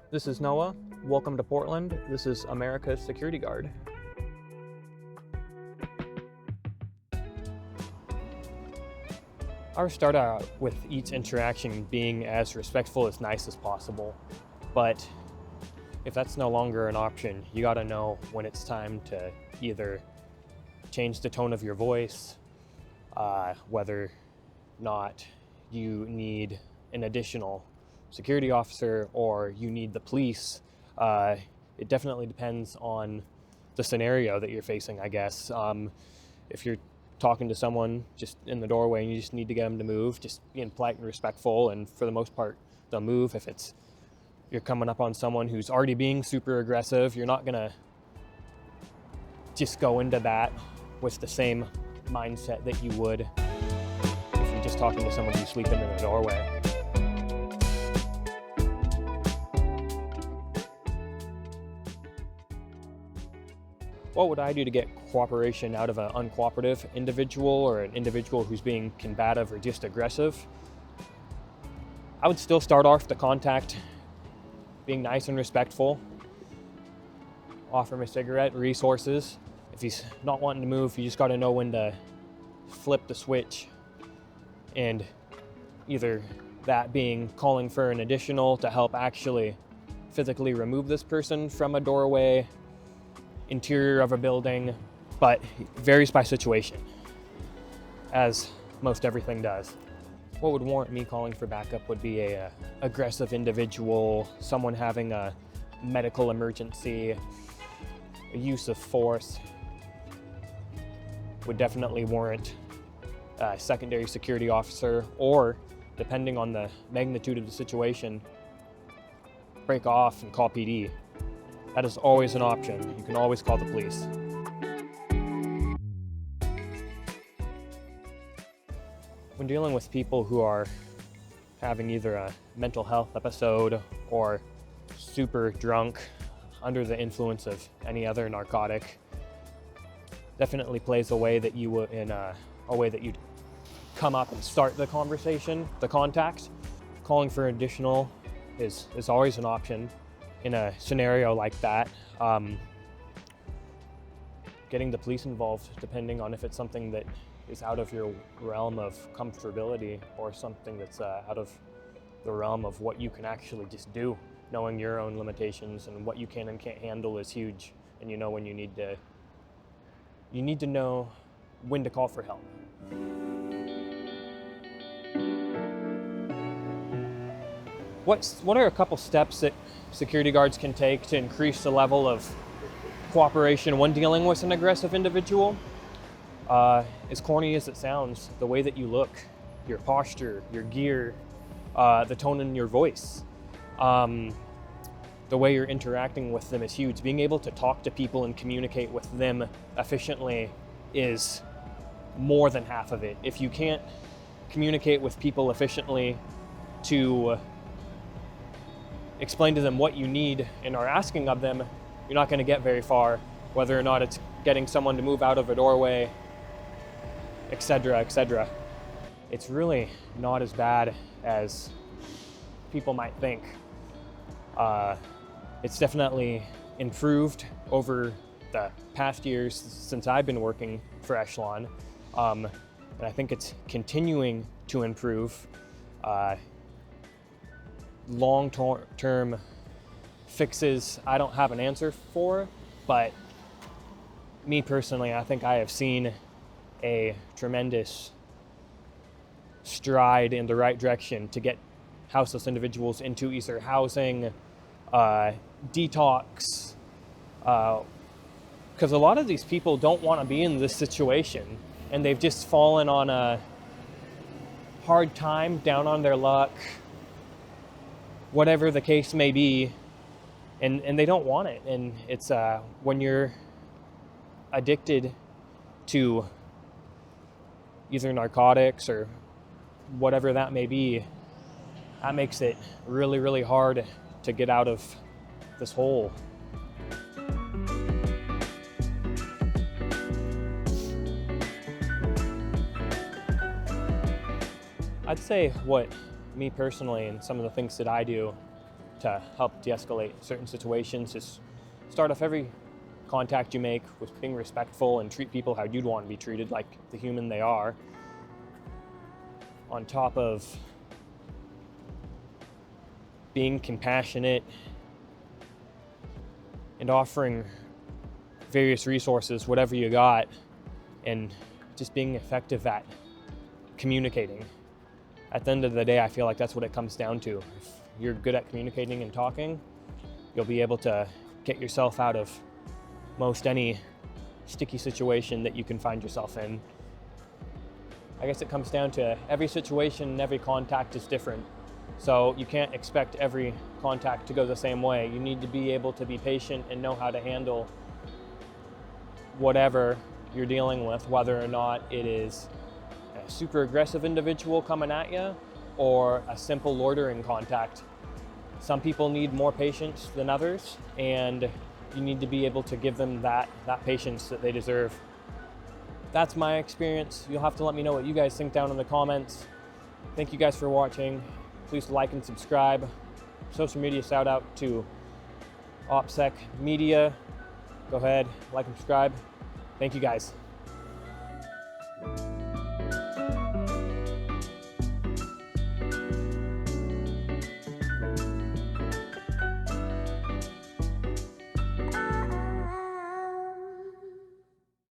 This is Noah. Welcome to Portland. This is America's security guard. I would start out with each interaction being as respectful as nice as possible. But if that's no longer an option, you gotta know when it's time to either change the tone of your voice, whether or not you need an additional security officer or you need the police. It definitely depends on the scenario that you're facing, I guess. If you're talking to someone just in the doorway and you just need to get them to move, just being polite and respectful, and for the most part, they'll move. If you're coming up on someone who's already being super aggressive, you're not gonna just go into that with the same mindset that you would if you're just talking to someone who's sleeping in the doorway. What would I do to get cooperation out of an uncooperative individual or an individual who's being combative or just aggressive? I would still start off the contact being nice and respectful. Offer him a cigarette, resources. If he's not wanting to move, you just got to know when to flip the switch. And either that being calling for an additional to help actually physically remove this person from a doorway, interior of a building, but it varies by situation, as most everything does. What would warrant me calling for backup would be a aggressive individual, someone having a medical emergency, a use of force would definitely warrant a secondary security officer, or depending on the magnitude of the situation, break off and call PD. That is always an option. You can always call the police. When dealing with people who are having either a mental health episode or super drunk, under the influence of any other narcotic, definitely plays a way that you would a way that you'd come up and start the conversation, the contact. Calling for additional is always an option in a scenario like that. Getting the police involved, depending on if it's something that is out of your realm of comfortability or something that's out of the realm of what you can actually just do. Knowing your own limitations and what you can and can't handle is huge, and you know when you need to know when to call for help. What are a couple steps that security guards can take to increase the level of cooperation when dealing with an aggressive individual? As corny as it sounds, the way that you look, your posture, your gear, the tone in your voice, the way you're interacting with them is huge. Being able to talk to people and communicate with them efficiently is more than half of it. If you can't communicate with people efficiently to explain to them what you need and are asking of them, you're not going to get very far, whether or not it's getting someone to move out of a doorway, etc., etc. It's really not as bad as people might think. It's definitely improved over the past years since I've been working for Echelon, and I think it's continuing to improve. Long-term fixes I don't have an answer for, but me personally, I think I have seen a tremendous stride in the right direction to get houseless individuals into either housing, detox, because a lot of these people don't want to be in this situation, and they've just fallen on a hard time, down on their luck, whatever the case may be, and they don't want it. And it's when you're addicted to either narcotics or whatever that may be, that makes it really, really hard to get out of this hole. I'd say what me personally and some of the things that I do to help de-escalate certain situations. Just start off every contact you make with being respectful and treat people how you'd want to be treated, like the human they are. On top of being compassionate and offering various resources, whatever you got, and just being effective at communicating. At the end of the day, I feel like that's what it comes down to. If you're good at communicating and talking, you'll be able to get yourself out of most any sticky situation that you can find yourself in. I guess it comes down to every situation and every contact is different. So you can't expect every contact to go the same way. You need to be able to be patient and know how to handle whatever you're dealing with, whether or not it is a super aggressive individual coming at you or a simple loitering contact. Some people need more patience than others, and you need to be able to give them that patience that they deserve. That's my experience. You'll have to let me know what you guys think down in the comments. Thank you guys for watching. Please like and subscribe. Social media shout out to OPSEC Media. Go ahead, like and subscribe. Thank you guys.